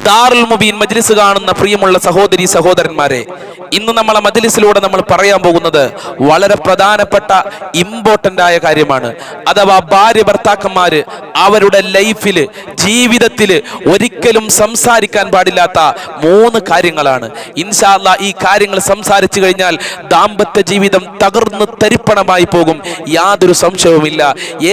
ദാറുൽ മുബീൻ മജ്ലിസ് കാണുന്ന പ്രിയമുള്ള സഹോദരി സഹോദരന്മാരെ, ഇന്ന് നമ്മളെ മജ്ലിസിലൂടെ നമ്മൾ പറയാൻ പോകുന്നത് വളരെ പ്രധാനപ്പെട്ട ഇമ്പോർട്ടന്റ് ആയ കാര്യമാണ്. അഥവാ ഭാര്യ ഭർത്താക്കന്മാര് അവരുടെ ലൈഫില്, ജീവിതത്തില് ഒരിക്കലും സംസാരിക്കാൻ പാടില്ലാത്ത 3 കാര്യങ്ങളാണ്. ഇൻഷാ അല്ലാഹ് ഈ കാര്യങ്ങൾ സംസാരിച്ചു കഴിഞ്ഞാൽ ദാമ്പത്യ ജീവിതം തകർന്ന് തരിപ്പണമായി പോകും, യാതൊരു സംശയവുമില്ല.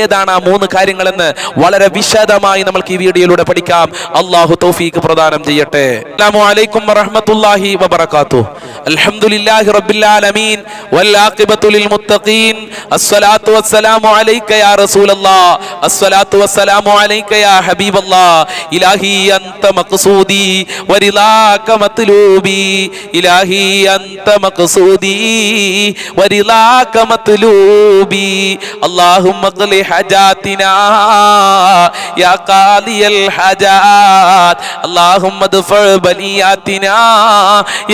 ഏതാണ് ആ 3 കാര്യങ്ങളെന്ന് വളരെ വിശദമായി നമുക്ക് ഈ വീഡിയോയിലൂടെ പഠിക്കാം. അല്ലാഹു തൗഫീഖ് പ്രദാനം ചെയ്യട്ടെ. അസ്സലാമു അലൈക്കും വറഹ്മത്തുള്ളാഹി വബറകാതുഹു. അൽഹംദുലില്ലാഹി റബ്ബിൽ ആലമീൻ വൽ ആഖിബത്തു ലിൽ മുത്തഖീൻ. അസ്സലാത്തു വസ്സലാമു അലൈക യാ റസൂലല്ലാഹ്. അസ്സലാത്തു വസ്സലാമു അലൈക യാ ഹബീബല്ലാഹ്. ഇലാഹി അൻത മഖ്സൂദി വരിളാക മത്ലൂബി. ഇലാഹി അൻത മഖ്സൂദി വരിളാക മത്ലൂബി. അല്ലാഹുമ്മ ഖ്ലി ഹജാതിനാ യാ ഖാദിയൽ ഹജാത്. അല്ലാഹുമ്മ ദഫഅ ബലിയാതിനാ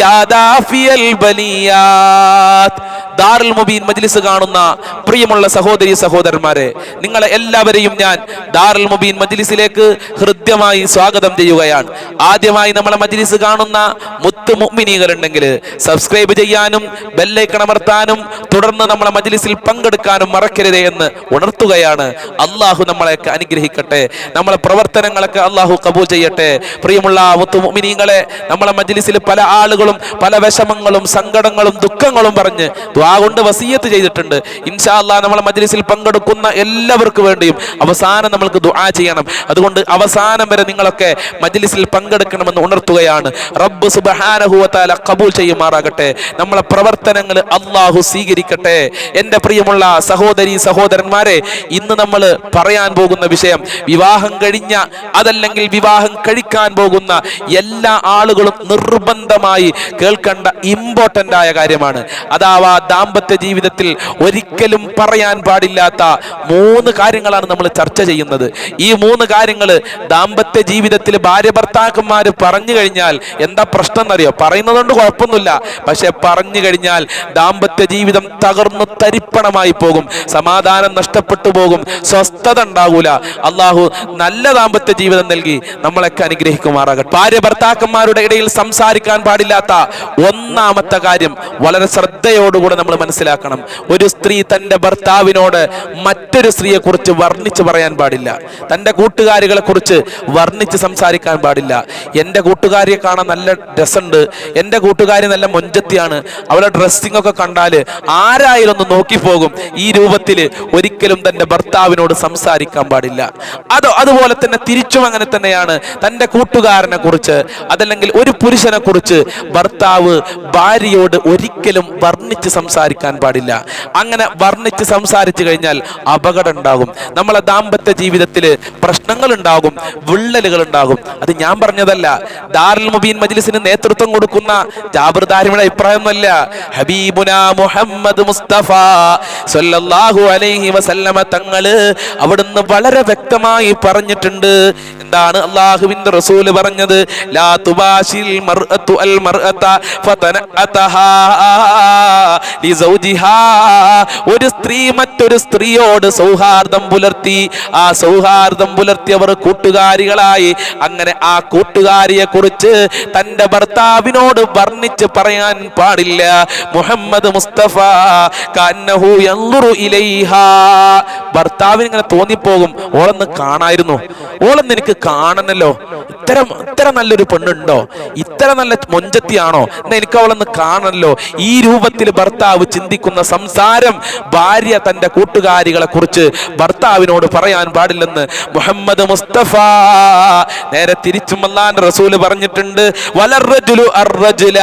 യാ ദാഫിയൽ ബലിയാത്. ദാറുൽ മുബീൻ മജ്ലിസ് കാണുന്ന പ്രിയമുള്ള സഹോദരി സഹോദരന്മാരെ, നിങ്ങളെ എല്ലാവരെയും ഞാൻ ദാറുൽ മുബീൻ മജ്ലിസിലേക്ക് ഹൃദ്യമായി സ്വാഗതം ചെയ്യുകയാണ്. ആദ്യമായി നമ്മളെ മജ്ലിസ് കാണുന്ന മുത്തു മുഅ്മിനീകൾ ഉണ്ടെങ്കിൽ സബ്സ്ക്രൈബ് ചെയ്യാനും ബെല്ലൈക്കൺ അമർത്താനും തുടർന്ന് നമ്മളെ മജ്ലിസിൽ പങ്കെടുക്കാനും മറക്കരുതേ എന്ന് ഉണർത്തുകയാണ്. അള്ളാഹു നമ്മളെയൊക്കെ അനുഗ്രഹിക്കട്ടെ, നമ്മളെ പ്രവർത്തനങ്ങളൊക്കെ അള്ളാഹു കബൂൽ ചെയ്യട്ടെ. പ്രിയമുള്ള മുത്തു മുഅ്മിനീങ്ങളെ, നമ്മളെ മജ്ലിസിൽ പല ആളുകളും പല വിഷമങ്ങളും സങ്കടങ്ങളും ദുഃഖങ്ങളും പറഞ്ഞ് ദുആ കൊണ്ട് വസിയത്ത് ചെയ്തിട്ടുണ്ട്. ഇൻഷാ അല്ലാഹ് നമ്മളെ മജ്ലിസിൽ പങ്കെടുക്കുന്ന എല്ലാവർക്കും വേണ്ടിയും അവസാനം നമ്മൾക്ക് ദുആ ചെയ്യണം. അതുകൊണ്ട് അവസാനം വരെ നിങ്ങളൊക്കെ മജ്ലിസിൽ പങ്കെടുക്കണമെന്ന് ഉണർത്തുകയാണ്. റബ്ബ് സുബ്ഹാനഹു വ തആല ഖബൂൽ ചെയ്യുമാറാകട്ടെ, നമ്മളെ പ്രവർത്തനങ്ങൾ അല്ലാഹു സ്വീകരിക്കട്ടെ. എൻ്റെ പ്രിയമുള്ള സഹോദരി സഹോദരന്മാരെ, ഇന്ന് നമ്മൾ പറയാൻ പോകുന്ന വിഷയം വിവാഹം കഴിഞ്ഞ അതല്ലെങ്കിൽ വിവാഹം കഴിക്കാൻ പോകുന്ന എല്ലാ ആളുകളും നിർബന്ധമായി കേൾക്കേണ്ട ഇമ്പോർട്ടന്റ് ആയ കാര്യമാണ്. അതാവാ ദാമ്പത്യ ജീവിതത്തിൽ ഒരിക്കലും പറയാൻ പാടില്ലാത്ത 3 കാര്യങ്ങളാണ് നമ്മൾ ചർച്ച ചെയ്യുന്നത്. ഈ 3 കാര്യങ്ങൾ ദാമ്പത്യ ജീവിതത്തിൽ ഭാര്യ ഭർത്താക്കന്മാര് പറഞ്ഞു കഴിഞ്ഞാൽ എന്താ പ്രശ്നം എന്നറിയോ? പറയുന്നതുകൊണ്ട് കുഴപ്പമൊന്നുമില്ല, പക്ഷെ പറഞ്ഞു കഴിഞ്ഞാൽ ദാമ്പത്യ ജീവിതം തകർന്നു തരിപ്പണമായി പോകും, സമാധാനം നഷ്ടപ്പെട്ടു പോകും, സ്വസ്ഥത ഉണ്ടാകൂല. അള്ളാഹു നല്ല ദാമ്പത്യ ജീവിതം നൽകി നമ്മളൊക്കെ അനുഗ്രഹിക്കുമാറാകട്ടെ. ഭാര്യ ഭർത്താക്കന്മാരുടെ ഇടയിൽ സംസാരിക്കാൻ പാടില്ലാത്ത 1ാമത്തെ കാര്യം വളരെ ശ്രദ്ധയോടുകൂടെ നമ്മൾ മനസ്സിലാക്കണം. ഒരു സ്ത്രീ തന്റെ ഭർത്താവിനോട് മറ്റൊരു സ്ത്രീയെ കുറിച്ച് വർണ്ണിച്ച് പറയാൻ പാടില്ല. തന്റെ കൂട്ടുകാരികളെ കുറിച്ച് വർണ്ണിച്ച് സംസാരിക്കാൻ പാടില്ല. എൻ്റെ കൂട്ടുകാരിയെ കാണാൻ നല്ല രസമുണ്ട്, എൻ്റെ കൂട്ടുകാരി നല്ല മൊഞ്ചത്തിയാണ്, അവളുടെ ഡ്രസ്സിംഗ് ഒക്കെ കണ്ടാൽ ആരായാലും ഒന്ന് നോക്കിപ്പോകും. ഈ രൂപത്തിൽ ഒരിക്കലും തന്റെ ഭർത്താവിനോട് സംസാരിക്കാൻ പാടില്ല. അതുപോലെ തന്നെ തിരിച്ചും അങ്ങനെ തന്നെയാണ്. തന്റെ കൂട്ടുകാരനെ കുറിച്ച് അതല്ലെങ്കിൽ ഒരു പുരുഷനെ കുറിച്ച് ഭർത്താവ് ഭാര്യയോട് ഒരിക്കലും വർണ്ണിച്ച് സംസാരിക്കാൻ പാടില്ല. അങ്ങനെ വർണ്ണിച്ച് സംസാരിച്ചു കഴിഞ്ഞാൽ അപകടം ഉണ്ടാകും. നമ്മളെ ദാമ്പത്യ ജീവിതത്തിൽ പ്രശ്നങ്ങൾ ഉണ്ടാകും, വിള്ളലുകൾ ഉണ്ടാകും. അത് ഞാൻ പറഞ്ഞതല്ല, ദാറുൽ മുബീൻ മജ്ലിസിന് നേതൃത്വം കൊടുക്കുന്ന ജാബിർ ദാരിമിയുടെ അഭിപ്രായമൊന്നുമല്ല. ഹബീബുന മുഹമ്മദ് മുസ്തഫ സല്ലല്ലാഹു അലൈഹി വസല്ലമ തങ്ങള് അവിടുന്ന് വളരെ വ്യക്തമായി പറഞ്ഞിട്ടുണ്ട്. എന്താണ് അല്ലാഹുവിന്റെ റസൂല് പറഞ്ഞത്? ലാ തുബാശിൽ മർഅതു അൽ മർഅത ഫതനഅതഹാ ലിസൗജിഹാ. ഒരു സ്ത്രീ മറ്റൊരു സ്ത്രീയോട് സൗഹാർദ്ദം പുലർത്തി, ആ സൗഹാർദ്ദം പുലർത്തിയവർ കൂട്ടുകാരികളായി. അങ്ങനെ ആ കൂട്ടുകാരിയെ കുറിച്ച് തന്റെ ഭർത്താവിനോട് വർണ്ണിച്ച് പറയാൻ പാടില്ല. മുഹമ്മദ് മുസ്തഫ കന്നഹു യൻദുറു ഇലൈഹാ. ഭർത്താവിന് ഇങ്ങനെ തോന്നിപ്പോകും, ഓളൊന്ന് കാണായിരുന്നു, ഓളൊന്ന് എനിക്ക് കാണണല്ലോ, ഇത്ര നല്ലൊരു പെണ്ണുണ്ടോ, ഇത്ര നല്ല മൊഞ്ചത്തിയാണോ, എന്നാ എനിക്ക് അവളൊന്ന് കാണണല്ലോ. ഈ രൂപത്തിൽ ഭർത്താവ് ചിന്തിക്കുന്ന സംസാരം ഭാര്യ തന്റെ കൂട്ടുകാരികളെ കുറിച്ച് ഭർത്താവിനോട് പറയാൻ പാടില്ലെന്ന് മുഹമ്മദ് മുസ്തഫ. നേരെ തിരിച്ചും അല്ലാഹുവിന്റെ റസൂല് പറഞ്ഞിട്ടുണ്ട്, വലർറജുലു അർറജുല.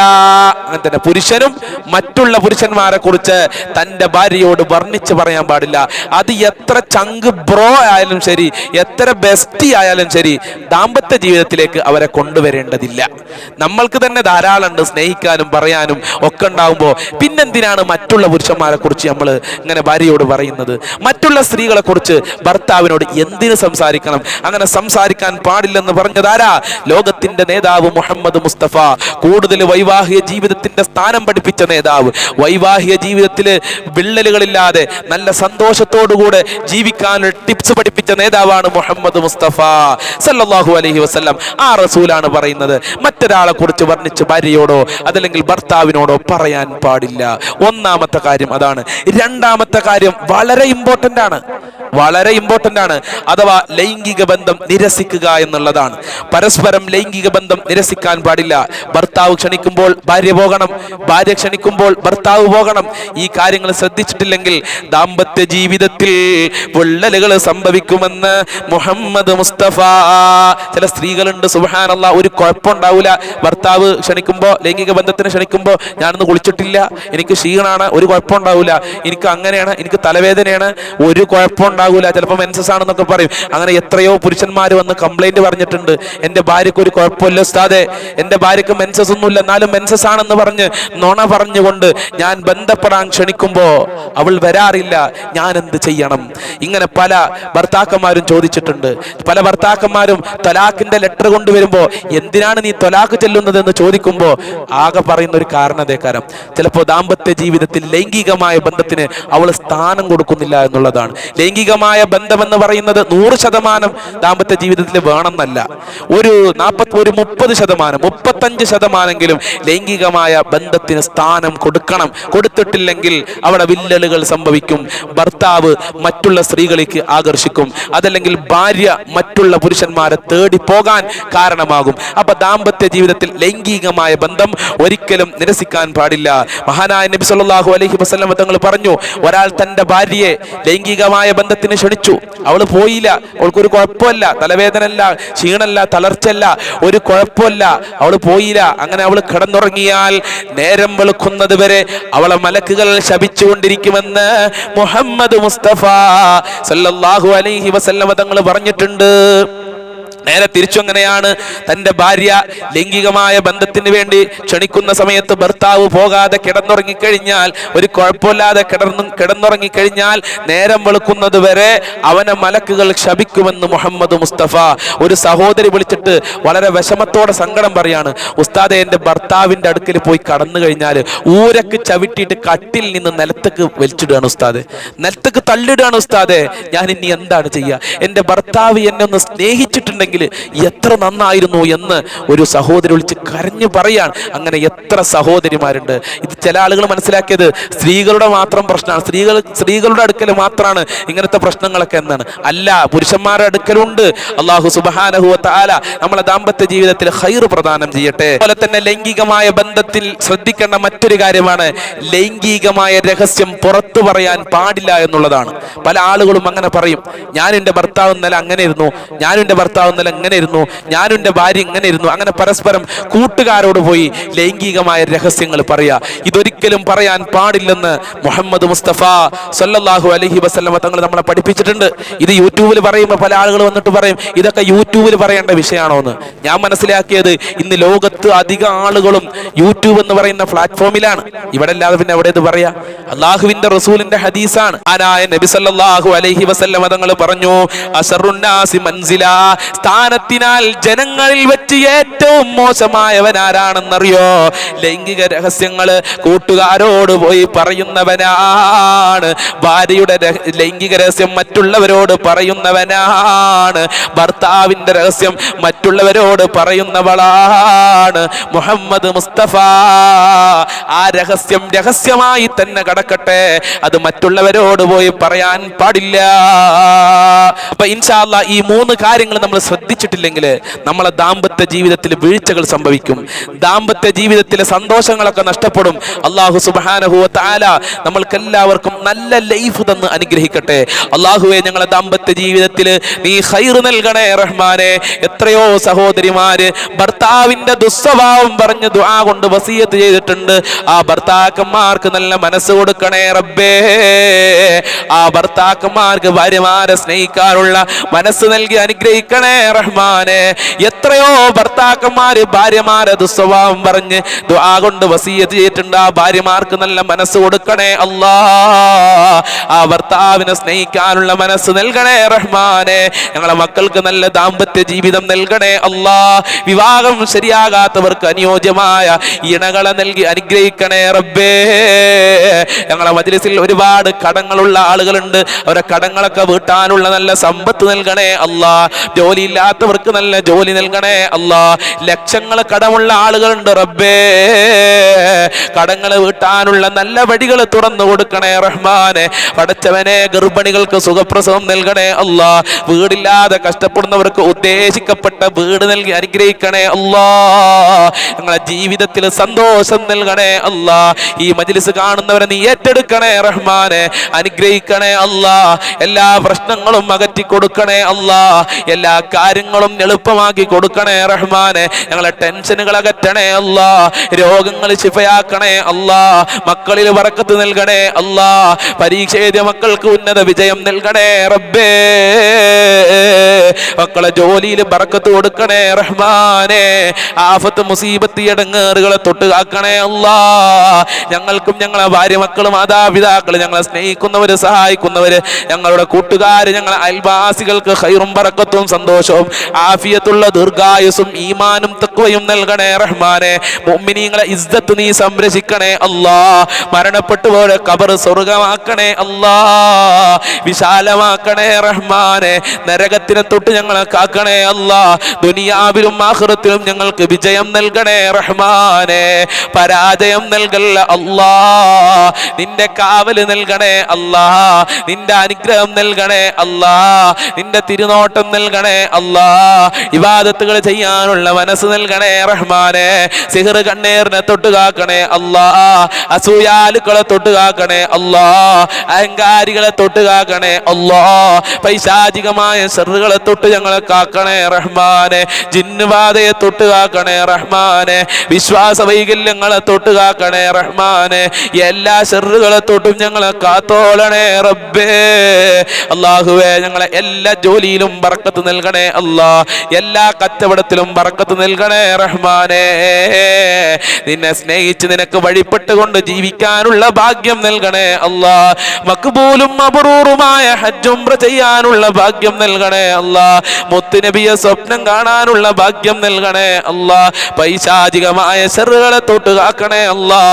അങ്ങനെ തന്നെ പുരുഷനും മറ്റുള്ള പുരുഷന്മാരെ കുറിച്ച് തന്റെ ഭാര്യയോട് വർണ്ണിച്ച് പറയാൻ പാടില്ല. അത് എത്ര ചങ്ക് ബ്രോ ആയാലും ശരി, എത്ര ബെസ്റ്റി ആയാലും ശരി, ദാമ്പത്യ ജീവിതത്തിലേക്ക് അവരെ കൊണ്ടുവരേണ്ടതില്ല. നമ്മൾക്ക് തന്നെ ധാരാളം ഉണ്ട് സ്നേഹിക്കാനും പറയാനും ഒക്കെ ഉണ്ടാവുമ്പോൾ പിന്നെന്തിനാണ് മറ്റുള്ള പുരുഷന്മാരെ കുറിച്ച് നമ്മൾ ഇങ്ങനെ ഭാര്യയോട് പറയുന്നത്? മറ്റുള്ള സ്ത്രീകളെ കുറിച്ച് ഭർത്താവിനോട് എന്തിനു സംസാരിക്കണം? അങ്ങനെ സംസാരിക്കാൻ പാടില്ലെന്ന് പറഞ്ഞതാരാ? ലോകത്തിന്റെ നേതാവ് മുഹമ്മദ് മുസ്തഫ. കൂടുതൽ വൈവാഹിക ജീവിതത്തിന്റെ സ്ഥാനം പഠിപ്പിച്ച നേതാവ്, വൈവാഹിക ജീവിതത്തിൽ വിള്ളലുകളില്ലാതെ നല്ല സന്തോഷത്തോടുകൂടെ ജീവിക്കാൻ ടിപ്സ് പഠിപ്പിച്ച നേതാവാണ് മുഹമ്മദ് മുസ്തഫ സല്ലല്ലാഹു അലൈഹി വസല്ലം. ആ റസൂലാണ് പറയുന്നത്. മറ്റൊരാളെ കുറിച്ച് വർണ്ണിച്ച് ഭാര്യയോടോ അതല്ലെങ്കിൽ ഭർത്താവിനോടോ പറയാൻ പാടില്ല. ഒന്നാമത്തെ കാര്യം അതാണ്. രണ്ടാമത്തെ കാര്യം വളരെ ഇമ്പോർട്ടന്റ് ആണ്, വളരെ ഇമ്പോർട്ടന്റ് ആണ്. അഥവാ ലൈംഗിക ബന്ധം നിരസിക്കുക എന്നുള്ളതാണ്. പരസ്പരം ലൈംഗിക ബന്ധം നിരസിക്കാൻ പാടില്ല. ഭർത്താവ് ക്ഷണിക്കുമ്പോൾ ഭാര്യ പോകണം, ഭാര്യ ക്ഷണിക്കുമ്പോൾ ഭർത്താവ് പോകണം. ഈ കാര്യങ്ങൾ ശ്രദ്ധിച്ചിട്ടില്ലെങ്കിൽ ദാമ്പത്യ ജീവിതത്തിൽ പൊള്ളലുകൾ സംഭവിക്കുമെന്ന് മുഹമ്മദ് മുസ്തഫ. ചില സ്ത്രീകളുണ്ട് സുബ്ഹാനല്ലാഹ്, ഒരു കുഴപ്പമുണ്ടാവില്ല. ഭർത്താവ് ക്ഷണിക്കുമ്പോൾ, ലൈംഗിക ബന്ധത്തിന് ക്ഷണിക്കുമ്പോൾ, ഞാനൊന്ന് കുളിച്ചിട്ടില്ല, എനിക്ക് ക്ഷീണാണ്, ഒരു കുഴപ്പമുണ്ടാവില്ല, എനിക്ക് അങ്ങനെയാണ്, എനിക്ക് തലവേദനയാണ്, ഒരു കുഴപ്പമുണ്ടാവില്ല, ചിലപ്പോൾ മെൻസസ് ആണെന്നൊക്കെ പറയും. അങ്ങനെ എത്രയോ പുരുഷന്മാർ വന്ന് കംപ്ലൈന്റ് പറഞ്ഞിട്ടുണ്ട്, എൻ്റെ ഭാര്യയ്ക്ക് ഒരു കുഴപ്പമില്ല ഉസ്താദേ, എൻ്റെ ഭാര്യയ്ക്ക് മെൻസസ് ഒന്നുമില്ല, എന്നാലും മെൻസസ് ആണെന്ന് പറഞ്ഞ് നുണ പറഞ്ഞുകൊണ്ട് ഞാൻ ബന്ധപ്പെടാൻ ക്ഷണിക്കുമ്പോൾ അവൾ വരാറില്ല, ഞാൻ എന്ത് ചെയ്യണം? ഇങ്ങനെ പല ഭർത്താക്കന്മാരും ചോദിച്ചിട്ടുണ്ട്. പല ഭർത്താക്കന്മാരും തൊലാഖിന്റെ ലെറ്റർ കൊണ്ടുവരുമ്പോൾ എന്തിനാണ് നീ തൊലാഖ് ചെല്ലുന്നത് എന്ന് ചോദിക്കുമ്പോൾ ആകെ പറയുന്ന ഒരു കാരണതേക്കാരം ചിലപ്പോൾ ദാമ്പത്യ ജീവിതത്തിൽ ലൈംഗികമായ ബന്ധത്തിന് അവൾ സ്ഥാനം കൊടുക്കുന്നില്ല എന്നുള്ളതാണ്. ലൈംഗികമായ ബന്ധമെന്ന് പറയുന്നത് 100% ദാമ്പത്യ ജീവിതത്തിൽ വേണമെന്നല്ല, ഒരു 30%, 35% ലൈംഗികമായ ബന്ധത്തിന് സ്ഥാനം കൊടുക്കണം. കൊടുത്തിട്ടില്ലെങ്കിൽ അവിടെ വില്ലലുകൾ സംഭവിക്കും. ഭർത്താവ് മറ്റുള്ള സ്ത്രീകളിലേക്ക് ആകർഷിക്കും, അതല്ലെങ്കിൽ ഭാര്യ മറ്റുള്ള പുരുഷന്മാരെ തേടി പോകാൻ കാരണമാകും. അപ്പൊ ദാമ്പത്യ ജീവിതത്തിൽ ലൈംഗികമായ ബന്ധം ഒരിക്കലും നിരസിക്കാൻ പാടില്ല. മഹാനായ നബി സല്ലല്ലാഹു അലൈഹി വസല്ലം തങ്ങൾ പറഞ്ഞു, ഒരാൾ തന്റെ ഭാര്യയെ ലൈംഗികമായ ബന്ധത്തിന് ക്ഷണിച്ചു, അവള് പോയില്ല, അവൾക്കൊരു കുഴപ്പമില്ല, തലവേദനല്ല, ക്ഷീണല്ല, തളർച്ചല്ല, ഒരു കുഴപ്പമില്ല, അവള് പോയില്ല. അങ്ങനെ അവൾ കിടന്നുറങ്ങിയാൽ നേരം വെളുക്കുന്നത് വരെ അവളെ മലക്കുകൾ ശപിച്ചുകൊണ്ടിരിക്കുമെന്ന് മുഹമ്മദ് മുസ്തഫ സല്ലല്ലാഹു അലൈഹി വസല്ലം തങ്ങൾ പറഞ്ഞിട്ടുണ്ട്. നേരെ തിരിച്ചു അങ്ങനെയാണ്. തന്റെ ഭാര്യ ലൈംഗികമായ ബന്ധത്തിന് വേണ്ടി ക്ഷണിക്കുന്ന സമയത്ത് ഭർത്താവ് പോകാതെ കിടന്നുറങ്ങിക്കഴിഞ്ഞാൽ, ഒരു കുഴപ്പമില്ലാതെ കിടന്നുറങ്ങിക്കഴിഞ്ഞാൽ നേരം വെളുക്കുന്നത് വരെ അവനെ മലക്കുകൾ ശപിക്കുമെന്ന് മുഹമ്മദ് മുസ്തഫ. ഒരു സഹോദരി വിളിച്ചിട്ട് വളരെ വിഷമത്തോടെ സങ്കടം പറയാണ്, ഉസ്താദെ എൻ്റെ ഭർത്താവിൻ്റെ അടുക്കൽ പോയി കടന്നു കഴിഞ്ഞാൽ ഊരക്ക് ചവിട്ടിയിട്ട് കട്ടിൽ നിന്ന് നിലത്തേക്ക് വലിച്ചിടുകയാണ് ഉസ്താദെ, നിലത്തേക്ക് തള്ളിടുകയാണ് ഉസ്താദെ, ഞാൻ ഇനി എന്താണ് ചെയ്യുക? എൻ്റെ ഭർത്താവ് എന്നെ ഒന്ന് സ്നേഹിച്ചിട്ടുണ്ടെങ്കിൽ എത്ര നന്നായിരുന്നു എന്ന് ഒരു സഹോദരി വിളിച്ച് കരഞ്ഞു പറയാൻ. അങ്ങനെ എത്ര സഹോദരിമാരുണ്ട്. ഇത് ചില ആളുകൾ മനസ്സിലാക്കിയത് സ്ത്രീകളുടെ മാത്രം പ്രശ്നമാണ്, സ്ത്രീകളുടെ അടുക്കൽ മാത്രമാണ് ഇങ്ങനത്തെ പ്രശ്നങ്ങളൊക്കെ എന്നാണ്. അല്ല, പുരുഷന്മാരുടെ അടുക്കലുണ്ട്. അല്ലാഹു സുബ്ഹാനഹു വ തആല നമ്മളെ ദാമ്പത്യ ജീവിതത്തിൽ ഖൈർ പ്രദാനം ചെയ്യട്ടെ. അതുപോലെ തന്നെ ലൈംഗികമായ ബന്ധത്തിൽ ശ്രദ്ധിക്കേണ്ട മറ്റൊരു കാര്യമാണ് ലൈംഗികമായ രഹസ്യം പുറത്തു പറയാൻ പാടില്ല എന്നുള്ളതാണ്. പല ആളുകളും അങ്ങനെ പറയും, ഞാൻ എൻ്റെ ഭർത്താവ് ഇന്നലെ അങ്ങനെ ഇരുന്നു, ഞാൻ എൻ്റെ ഭർത്താവ് ഇന്നലെ എങ്ങനെ ഇരുന്നു, ഞാനും എൻ്റെ ഭാര്യ ഇങ്ങനെ ഇരുന്നു. അങ്ങനെ പരസ്പരം കൂട്ടുകാരോട് പോയി ലൈംഗികമായ രഹസ്യങ്ങൾ പറയാ. ഇതൊരിക്കലും പറയാൻ പാടില്ലെന്ന് മുഹമ്മദ് മുസ്തഫ സല്ലല്ലാഹു അലൈഹി വസല്ലം തങ്ങൾ നമ്മളെ പഠിപ്പിച്ചിട്ടുണ്ട്. ഇത് യൂട്യൂബിൽ പറയുമ്പോൾ പല ആളുകൾ വന്നിട്ട് പറയും, ഇതൊക്കെ യൂട്യൂബിൽ പറയേണ്ട വിഷയമാണോ എന്ന്. ഞാൻ മനസ്സിലാക്കിയത് ഇന്ന് ലോകത്ത് അധികം ആളുകളും യൂട്യൂബ് എന്ന് പറയുന്ന പ്ലാറ്റ്ഫോമിലാണ്. ഇവിടെ അല്ലാതെ പിന്നെ എവിടെ ഇത് പറയാ? അള്ളാഹുവിന്റെ റസൂലിന്റെ ഹദീസാണ്. ആനായ നബി സല്ലല്ലാഹു അലൈഹി വസല്ലം തങ്ങൾ പറഞ്ഞു, അശറുന്നാസി മൻസിലാ, സ്ഥാനത്തിനാൽ ജനങ്ങളിൽ വെച്ച് ഏറ്റവും മോശമായവൻ ആരാണെന്നറിയോ? ലൈംഗിക രഹസ്യങ്ങൾ കൂട്ടുകാരോട് പോയി പറയുന്നവനാണ്. ഭാര്യയുടെ ലൈംഗിക രഹസ്യം മറ്റുള്ളവരോട് പറയുന്നവനാണ്. ഭർത്താവിന്റെ രഹസ്യം മറ്റുള്ളവരോട് പറയുന്നവളാണ്. മുഹമ്മദ് മുസ്തഫ ആ രഹസ്യം രഹസ്യമായി തന്നെ കടക്കട്ടെ, അത് മറ്റുള്ളവരോട് പോയി പറയാൻ പാടില്ല. അപ്പൊ ഇൻഷാ അല്ലാഹ് ഈ 3 കാര്യങ്ങൾ നമ്മൾ ശ്രദ്ധിച്ചിട്ടില്ലെങ്കിൽ നമ്മളെ ദാമ്പത്യ ജീവിതത്തിൽ വീഴ്ചകൾ സംഭവിക്കും, ദാമ്പത്യ ജീവിതത്തിലെ സന്തോഷങ്ങളൊക്കെ നഷ്ടപ്പെടും. അല്ലാഹു സുബ്ഹാനഹു വ തആല നമ്മൾക്കെല്ലാവർക്കും നല്ല ലൈഫ് തന്ന് അനുഗ്രഹിക്കട്ടെ. അല്ലാഹുവേ, ഞങ്ങളെ ദാമ്പത്യ ജീവിതത്തിൽ നീ ഖൈർ നൽകണേ റഹ്മാനെ. എത്രയോ സഹോദരിമാര് ഭർത്താവിന്റെ ദുസ്വഭാവം പറഞ്ഞ് ദുആ കൊണ്ട് വസിയത്ത് ചെയ്തിട്ടുണ്ട്. ആ ഭർത്താക്കന്മാർക്ക് നല്ല മനസ്സ് കൊടുക്കണേ റബ്ബേ. ആ ഭർത്താക്കന്മാർക്ക് ഭാര്യമാരെ സ്നേഹിക്കാനുള്ള മനസ്സ് നൽകി അനുഗ്രഹിക്കണേ റഹ്മാനെ. എത്രയോ ഭർത്താക്കന്മാര് ഭാര്യമാരെ ദുസ്വഭാവം പറഞ്ഞ് ദുആ കൊണ്ട് വസിയത്ത് ചെയ്തിട്ടുണ്ട്. ആ ഭാര്യമാർക്ക് നല്ല മനസ്സ് കൊടുക്കണേ അല്ലാ. ആ ഭർത്താവിനെ സ്നേഹിക്കാനുള്ള മനസ്സ് നൽകണേ റഹ്മാനെ. ഞങ്ങളെ മക്കൾക്ക് നല്ല ദാമ്പത്യ ജീവിതം നൽകണേ അല്ലാ. വിവാഹം ശരിയാകാത്തവർക്ക് അനുയോജ്യമായ ഇണകളെ നൽകി അനുഗ്രഹിക്കണേ റബ്ബേ. ഞങ്ങളെ മജ്‌ലിസിൽ ഒരുപാട് കടങ്ങളുള്ള ആളുകളുണ്ട്, അവരെ കടങ്ങളൊക്കെ വീട്ടാനുള്ള നല്ല സമ്പത്ത് നൽകണേ അല്ലാ. ജോലിയില്ല ജോലിയില്ലാത്തവർക്ക് നല്ല ജോലി നൽകണേ അല്ലാ. ലക്ഷങ്ങൾ കടമുള്ള ആളുകളുണ്ട് റബ്ബേ, കടങ്ങൾ വീട്ടാനുള്ള നല്ല വഴികൾ തുറന്നു കൊടുക്കണേ റഹ്മാനെ. പടച്ചവനെ, ഗർഭിണികൾക്ക് സുഖപ്രസവം നൽകണേ അല്ലാ. വീടില്ലാതെ കഷ്ടപ്പെടുന്നവർക്ക് ഉദ്ദേശിക്കപ്പെട്ട വീട് നൽകി അനുഗ്രഹിക്കണേ അല്ലാ. ഞങ്ങളെ ജീവിതത്തിൽ സന്തോഷം നൽകണേ അല്ലാ. ഈ മജ്ലിസ് കാണുന്നവരെ നീ ഏറ്റെടുക്കണേ റഹ്മാനെ, അനുഗ്രഹിക്കണേ അല്ലാ. എല്ലാ പ്രശ്നങ്ങളും അകറ്റി കൊടുക്കണേ അല്ലാ. എല്ലാ കാര്യങ്ങളും എളുപ്പമാക്കി കൊടുക്കണേ റഹ്മാനെ. ഞങ്ങളെ ടെൻഷനുകൾ അകറ്റണേ അല്ലാ. രോഗങ്ങൾ ശിഫയാക്കണേ അല്ലാ. മക്കളിൽ ബറക്കത്ത് നൽകണേ അല്ലാ. പരീക്ഷ എഴുതിയ മക്കൾക്ക് ഉന്നത വിജയം നൽകണേ റബ്ബേ. മക്കളെ ജോലിയിൽ ബറക്കത്ത് കൊടുക്കണേ റഹ്മാനെ. ആഫത്ത് മുസീബത്ത് ഇടങ്ങേറുകളെ തൊട്ട് കാക്കണേ അല്ലാ. ഞങ്ങൾക്കും ഞങ്ങളെ ഭാര്യ മക്കളും മാതാപിതാക്കൾ, ഞങ്ങളെ സ്നേഹിക്കുന്നവര് സഹായിക്കുന്നവര്, ഞങ്ങളുടെ കൂട്ടുകാര്, ഞങ്ങളെ അയൽവാസികൾക്ക് ഖൈറും ബറക്കത്തും സന്തോഷവും ആഫിയത്തുള്ള ദീർഘായുസും ഈമാനും തഖ്വയും നൽകണേ റഹ്മാനെ. മുഅ്മിനീങ്ങളെ ഇസ്സത്ത് നീ സംരക്ഷിക്കണേ അല്ലാ. മരണപ്പെട്ടു പോയ ഖബർ സ്വർഗമാക്കണേ അല്ലാ. വിശാലമാക്കണേ റഹ്മാനെ. നരകത്തിനെ തൊട്ട് ഞങ്ങളെ കാക്കണേ അല്ലാ. ദുനിയാവിലും ആഖിറത്തിലും ഞങ്ങൾക്ക് വിജയം നൽകണേ റഹ്മാനെ. പരാജയം നൽകല്ല അല്ലാ. നിന്റെ കാവല് നൽകണേ അല്ലാ. നിന്റെ അനുഗ്രഹം നൽകണേ അല്ലാ. നിന്റെ തിരുനോട്ടം നൽകണേ അല്ലാ. ഇബാദത്തുകൾ ചെയ്യാനുള്ള മനസ്സ് നൽകണേ റഹ്മാനെ. സിഹ്ർ കണ്ണേറിനെ തൊട്ട് കാക്കണേ അല്ലാ. അസൂയാലുക്കളെ തൊട്ട് കാക്കണേ അല്ലാ. അഹങ്കാരികളെ തൊട്ട് കാക്കണേ അല്ലാ. പൈശാചികമായ ശർറുകളെ തൊട്ട് ഞങ്ങളെ കാക്കണേ റഹ്മാനെ. ജിന്നുബാധയെ തൊട്ട് കാക്കണേ റഹ്മാനെ. വിശ്വാസ വൈകല്യങ്ങളെ തൊട്ട് കാക്കണേ റഹ്മാനെ. എല്ലാ ശർറുകളെ തൊട്ടും ഞങ്ങളെ കാത്തോളണേ റബ്ബേ. അല്ലാഹുവേ, ഞങ്ങളെ എല്ലാ ജോലിയിലും ബറക്കത്ത് നൽകണേ അല്ലാ. എല്ലാ കച്ചവടത്തിലും ബറക്കത്ത് നൽകണേ റഹ്മാനെ. നിന്നെ സ്നേഹിച്ച് നിനക്ക് വഴിപ്പെട്ടുകൊണ്ട് ജീവിക്കാനുള്ള ഭാഗ്യം നൽകണേ അല്ലാ. മഖ്ബൂലും മബ്റൂറുമായ ഹജ്ജ് ഉംറ ചെയ്യാനുള്ള ഭാഗ്യം നൽകണേ അല്ലാ. മുത്തുനബിയെ സ്വപ്നം കാണാനുള്ള ഭാഗ്യം നൽകണേ അല്ലാ. പൈശാചികമായ ശർറുകളെ തൊട്ട് കാക്കണേ അല്ലാ.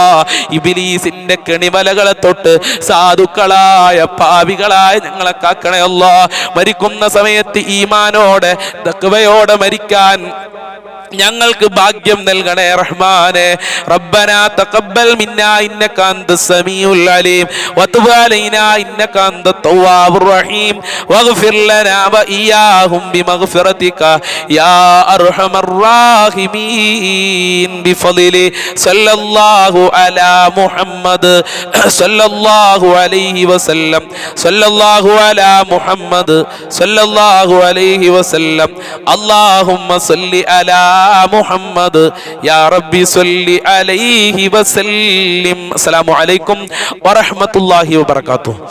ഇബ്ലീസിന്റെ കെണിവലകളെ തൊട്ട് സാധുക്കളായ പാപികളായ ഞങ്ങളെ കാക്കണേ അല്ലാ. മരിക്കുന്ന സമയത്ത് ഈമാനോടെ തഖ്വയോടെ മരിക്കാൻ ഞങ്ങൾക്ക് ഭാഗ്യം നൽകണേ റഹ്മാനെ. റബ്ബനാ തഖബ്ബൽ മിന്നാ ഇന്നക അൻതസ് സമീഉൽ അലീം വതുബ് അലൈനാ ഇന്നക അൻതത് തവ്വാബുർ റഹീം വഗ്ഫിർ ലനാ വഇയ്യാഹും ബിമഗ്ഫിറതിക യാ അർഹമർ റഹീമീൻ ബിഫളിലി സല്ലല്ലാഹു അലാ മുഹമ്മദ് സല്ലല്ലാഹു അലൈഹി വസല്ലം സല്ലല്ലാഹു അലാ മുഹമ്മദ് സല്ലല്ലാഹു അലൈഹി വസല്ലം. അല്ലാഹുമ്മ സല്ലി അലാ മുഹമ്മദ് യാ റബ്ബി സല്ലി അലൈഹി വസല്ലിം. അസ്സലാമു അലൈക്കും വറഹ്മത്തുള്ളാഹി വബറകാതുഹു.